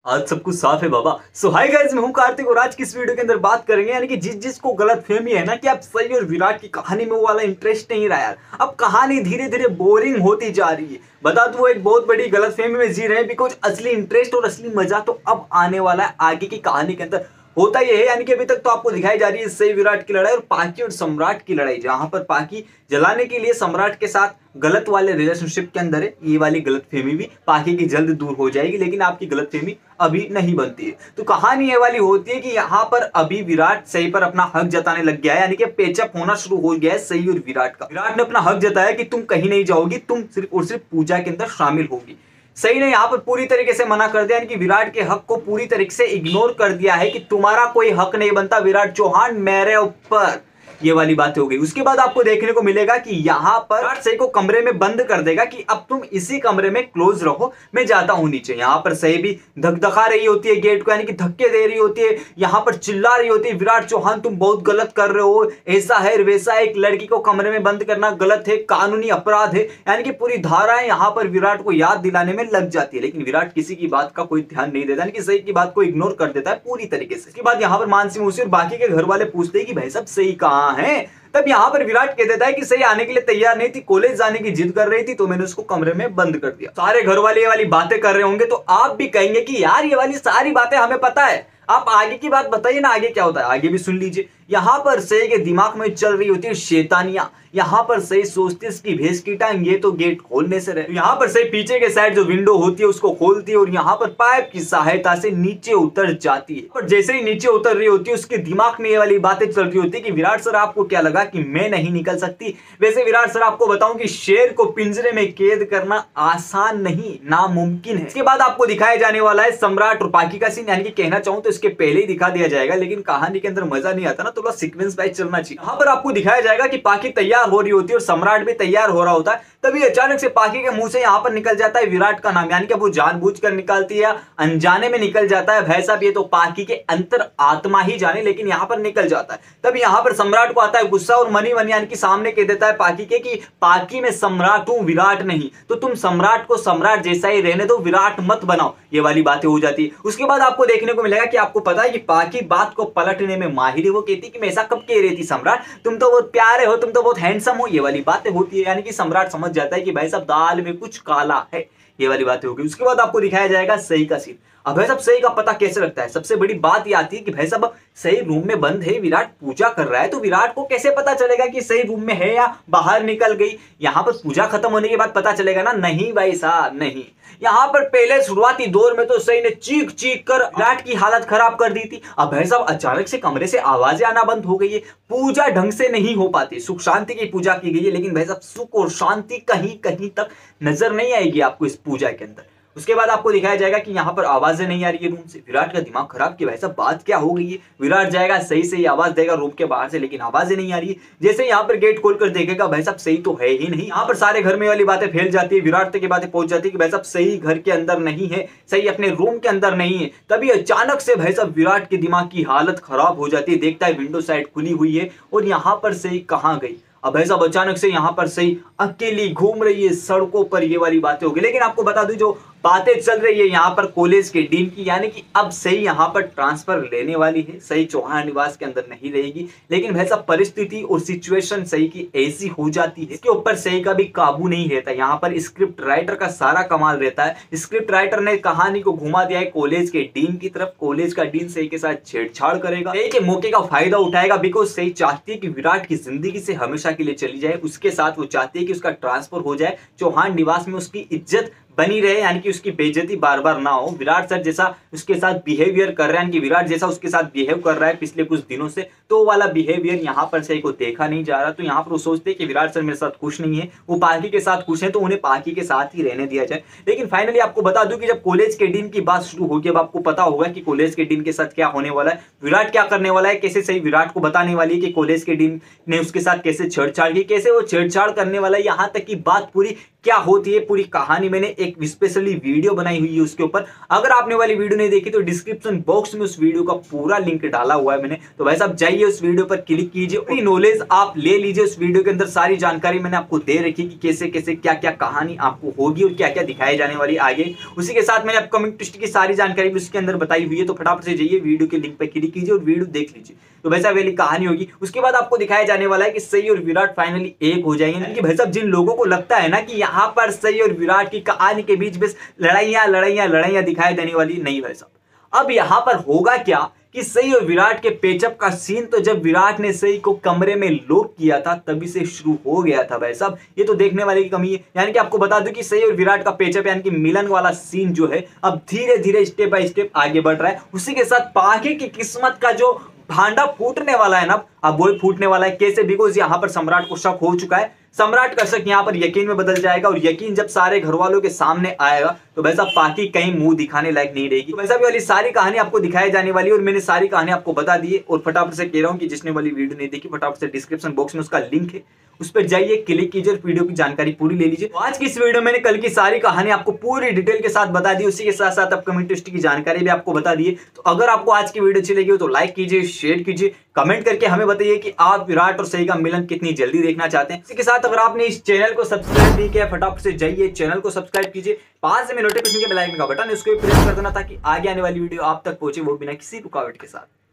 आज सब कुछ साफ है बाबा। सो हाय गाइस, मैं हूं कार्तिक और आज की इस वीडियो के अंदर बात करेंगे यानी कि जिसको गलत फहमी है ना कि आप सही और विराट की कहानी में वो वाला इंटरेस्ट नहीं रहा यार। अब कहानी धीरे धीरे बोरिंग होती जा रही है। बता दूं वो एक बहुत बड़ी गलत फहमी में जी रहे हैं बिकॉज असली इंटरेस्ट और असली मजा तो अब आने वाला है आगे की कहानी के अंदर। होता यह है यानी कि अभी तक तो आपको दिखाई जा रही है सही विराट की लड़ाई और पाकी और सम्राट की लड़ाई, जहां पर पाकी जलाने के लिए सम्राट के साथ गलत वाले रिलेशनशिप के अंदर है। ये वाली गलतफहमी भी पाकी की जल्द दूर हो जाएगी, लेकिन आपकी गलतफहमी अभी नहीं बनती है। तो कहानी ये वाली होती है कि यहाँ पर अभी विराट सही पर अपना हक जताने लग गया है, यानी कि पेचअप होना शुरू हो गया है सही और विराट का। विराट ने अपना हक जताया कि तुम कहीं नहीं जाओगी, तुम सिर्फ और सिर्फ पूजा के अंदर शामिल होगी। सही ने यहाँ पर पूरी तरीके से मना कर दिया, यानी कि विराट के हक को पूरी तरीके से इग्नोर कर दिया है कि तुम्हारा कोई हक नहीं बनता विराट चौहान मेरे ऊपर। ये वाली बात हो गई। उसके बाद आपको देखने को मिलेगा कि यहाँ पर विराट सही को कमरे में बंद कर देगा कि अब तुम इसी कमरे में क्लोज रहो, मैं जाता हूं नीचे। यहाँ पर सही भी धकधका रही होती है गेट को, यानी कि धक्के दे रही होती है, यहाँ पर चिल्ला रही होती है विराट चौहान तुम बहुत गलत कर रहे हो, ऐसा है वैसा है, एक लड़की को कमरे में बंद करना गलत है, कानूनी अपराध है। यानी कि पूरी धाराएं यहाँ पर विराट को याद दिलाने में लग जाती है, लेकिन विराट किसी की बात का कोई ध्यान नहीं देता, यानी कि सही की बात को इग्नोर कर देता है पूरी तरीके से। इसके बाद यहाँ पर मानसी मौसी और बाकी के घर वाले पूछते हैं कि भाई साहब सही कहाँ है। तब यहाँ पर विराट कह देता है कि सही आने के लिए तैयार नहीं थी, कॉलेज जाने की जिद कर रही थी, तो मैंने उसको कमरे में बंद कर दिया। सारे घर वाले ये वाली बातें कर रहे होंगे तो आप भी कहेंगे कि यार ये वाली सारी बातें हमें पता है, आप आगे की बात बताइए ना, आगे क्या होता है आगे भी सुन लीजिए। यहाँ पर सही के दिमाग में चल रही होती है शैतानियां। यहाँ पर सही सोचती है इसकी भैंस की टांग ये तो गेट खोलने से रहे। यहाँ पर सही पीछे के साइड जो विंडो होती है उसको खोलती है और यहाँ पर पाइप की सहायता से नीचे उतर जाती है। और जैसे ही नीचे उतर रही होती है उसके दिमाग में ये वाली बातें चल रही होती है कि विराट सर आपको क्या लगा कि मैं नहीं निकल सकती? वैसे विराट सर आपको बताऊं कि शेर को पिंजरे में कैद करना आसान नहीं, नामुमकिन है। इसके बाद आपको दिखाया जाने वाला है सम्राट और पाकी का सीन, यानी कि कहना चाहूं तो इसके पहले ही दिखा दिया जाएगा, लेकिन कहानी के अंदर मजा नहीं आता ना, थोड़ा सीक्वेंस वाइज चलना चाहिए। यहाँ पर आपको दिखाया जाएगा कि पाकी तैयार हो रही होती है और सम्राट भी तैयार हो रहा होता है। तभी अचानक से पाकी के मुंह से यहाँ पर निकल जाता है विराट का नाम, यानी कि वो जानबूझकर निकालती है, अनजाने में निकल जाता है। भाई साहब ये तो पाकी के अंतर आत्मा ही जाने, लेकिन यहाँ पर निकल जाता है। तब यहाँ पर सम्राट को आता है गुस्सा और मनी मनी यानी कि सामने कह देता है पाकी के कि पाकी में सम्राट हूं विराट नहीं, तो तुम सम्राट को सम्राट जैसा ही रहने दो, विराट मत बनाओ। ये वाली बातें हो जाती है। उसके बाद आपको देखने को मिलेगा कि आपको पता है कि पाकी बात को पलटने में माहिर है। वो कहती कि मैं ऐसा कब कह रही थी सम्राट, तुम तो बहुत प्यारे हो, तुम तो बहुत हैंडसम हो। ये वाली बातें होती है, यानी कि सम्राट समझ जाता है कि भाई साहब दाल में कुछ काला है। ये वाली बातें होगी। उसके बाद आपको दिखाया जाएगा सही का सीन। अब भाई साहब सही का पता कैसे लगता है? सबसे बड़ी बात ये आती है कि भाई साहब सही रूम में बंद है, विराट पूजा कर रहा है, तो विराट को कैसे पता चलेगा कि सही रूम में है या बाहर निकल गई? यहाँ पर पूजा खत्म होने के बाद पता चलेगा ना? नहीं भाई साहब नहीं। यहाँ पर पहले शुरुआती दौर में तो सही ने चीख चीख कर विराट की हालत खराब कर दी थी। अब भाई साहब अचानक से कमरे से आवाजें आना बंद हो गई है, पूजा ढंग से नहीं हो पाती। सुख शांति की पूजा की गई है, लेकिन भाई साहब सुख और शांति कहीं कहीं तक नजर नहीं आएगी आपको इस पूजा के अंदर। उसके बाद आपको दिखाया जाएगा कि यहाँ पर आवाजें नहीं आ रही है रूम से। विराट का दिमाग खराब कि भाई साहब बात क्या हो गई है। विराट जाएगा सही से आवाज देगा रूम के बाहर से, लेकिन आवाजें नहीं आ रही है। जैसे यहाँ पर गेट खोलकर देखेगा भाई साहब सही तो है ही नहीं। यहाँ पर सारे घर में वाली बातें फैल जाती है, विराट तक की बातें पहुंच जाती है कि भाई साहब सही घर के अंदर नहीं है, सही अपने रूम के अंदर नहीं है। तभी अचानक से भाई साहब विराट के दिमाग की हालत खराब हो जाती है। देखता है विंडो साइड खुली हुई है और यहाँ पर सही कहाँ गई। अब भाई साहब अचानक से यहाँ पर सही अकेली घूम रही है सड़कों पर। ये वाली बातें होगी, लेकिन आपको बता दूं जो बातें चल रही है यहाँ पर कॉलेज के डीन की, यानी कि अब सही यहाँ पर ट्रांसफर लेने वाली है, सही चौहान निवास के अंदर नहीं रहेगी। लेकिन भाई साहब परिस्थिति और सिचुएशन सही की ऐसी हो जाती है, इसके ऊपर सही का भी काबू नहीं रहता। यहाँ पर स्क्रिप्ट राइटर का सारा कमाल रहता है। स्क्रिप्ट राइटर ने कहानी को घुमा दिया है कॉलेज के डीन की तरफ। कॉलेज का डीन सही के साथ छेड़छाड़ करेगा, सही के मौके का फायदा उठाएगा, बिकॉज सही चाहती है कि विराट की जिंदगी से हमेशा के लिए चली जाए। उसके साथ वो चाहती है कि उसका ट्रांसफर हो जाए, चौहान निवास में उसकी इज्जत बनी रहे, यानी कि उसकी बेइज्जती बार बार ना हो। विराट सर जैसा उसके साथ बिहेवियर कर रहा है, यानी कि विराट जैसा उसके साथ बिहेव कर रहा है पिछले कुछ दिनों से, तो वाला बिहेवियर यहाँ पर सही को देखा नहीं जा रहा। तो यहाँ पर वो सोचते हैं कि विराट सर मेरे साथ खुश नहीं है, वो पाकी के साथ खुश है, तो उन्हें पाकी के साथ ही रहने दिया जाए। लेकिन फाइनली आपको बता दूं कि जब कॉलेज के डीन की बात शुरू होगी, अब आपको पता होगा कि कॉलेज के डीन के साथ क्या होने वाला है, विराट क्या करने वाला है, कैसे सही विराट को बताने वाली है कि कॉलेज के डीन ने उसके साथ कैसे छेड़छाड़ की, कैसे वो छेड़छाड़ करने वाला है। यहाँ तक की बात पूरी क्या होती है पूरी कहानी मैंने एक स्पेशली वीडियो बनाई हुई है उसके ऊपर। अगर आपने वाली वीडियो नहीं देखी तो डिस्क्रिप्शन बॉक्स में उस वीडियो का पूरा लिंक डाला हुआ है मैंने, तो वैसे आप जाइए उस वीडियो पर क्लिक कीजिए, पूरी नॉलेज आप ले लीजिए। उस वीडियो के अंदर सारी जानकारी मैंने आपको दे रखी कि कैसे कैसे क्या क्या कहानी आपको होगी और क्या क्या दिखाई जाने वाली आगे। उसी के साथ मैंने अपकमिंग ट्विस्ट की सारी जानकारी भी उसके अंदर बताई हुई है, तो फटाफट से जाइए वीडियो के लिंक पर क्लिक कीजिए और वीडियो देख लीजिए। तो वैसा वाली कहानी होगी। उसके बाद आपको दिखाया जाने वाला है कि सई और विराट फाइनली एक हो जाएंगे। यानी कि भाई साहब जिन लोगों को लगता है ना कि यहाँ पर सई और विराट की कहानी के बीच बस लड़ाइयां दिखाई देने वाली, नहीं भाई साहब। अब यहाँ पर होगा क्या कि सई और विराट के पेचअप का सीन तो जब विराट ने सई को कमरे में लॉक किया था तभी से शुरू हो गया था भाई साहब। ये तो देखने वाले की कमी है। यानी कि आपको बता दूं कि सई और विराट का पेचअप यानी कि मिलन वाला सीन जो है अब धीरे धीरे स्टेप बाय स्टेप आगे बढ़ रहा है। उसी के साथ पाके की किस्मत का जो भांडा फूटने वाला है ना, अब वो फूटने वाला है। कैसे? बिकॉज यहाँ पर सम्राट को शक हो चुका है। सम्राट का शक यहाँ पर यकीन में बदल जाएगा और यकीन जब सारे घर वालों के सामने आएगा तो वैसा पाकी कहीं मुंह दिखाने लायक नहीं रहेगी। तो वैसा भी वाली सारी कहानी आपको दिखाई जाने वाली है और मैंने सारी कहानी आपको बता दी है। और फटाफट से कह रहा हूँ कि जिसने वाली वीडियो नहीं देखी फटाफट से डिस्क्रिप्शन बॉक्स में उसका लिंक है, उस पर जाइए, क्लिक कीजिए और वीडियो की जानकारी पूरी ले लीजिए। तो आज की इस वीडियो में मैंने कल की सारी कहानी आपको पूरी डिटेल के साथ बता दी, उसी के साथ साथ अपकमिंग ट्विस्ट की जानकारी भी आपको बता दी है। तो अगर आपको आज की वीडियो अच्छी लगी हो तो लाइक कीजिए, शेयर कीजिए, कमेंट करके हमें बताइए कि आप विराट और सई का मिलन कितनी जल्दी देखना चाहते हैं। इसी के साथ अगर आपने इस चैनल को सब्सक्राइब नहीं किया फटाफट से जाइए चैनल को सब्सक्राइब कीजिए, पास में नोटिफिकेशन के बेल आइकन का बटन है उसको भी प्रेस कर देना ताकि आगे आने वाली वीडियो आप तक पहुंचे वो बिना किसी रुकावट के साथ।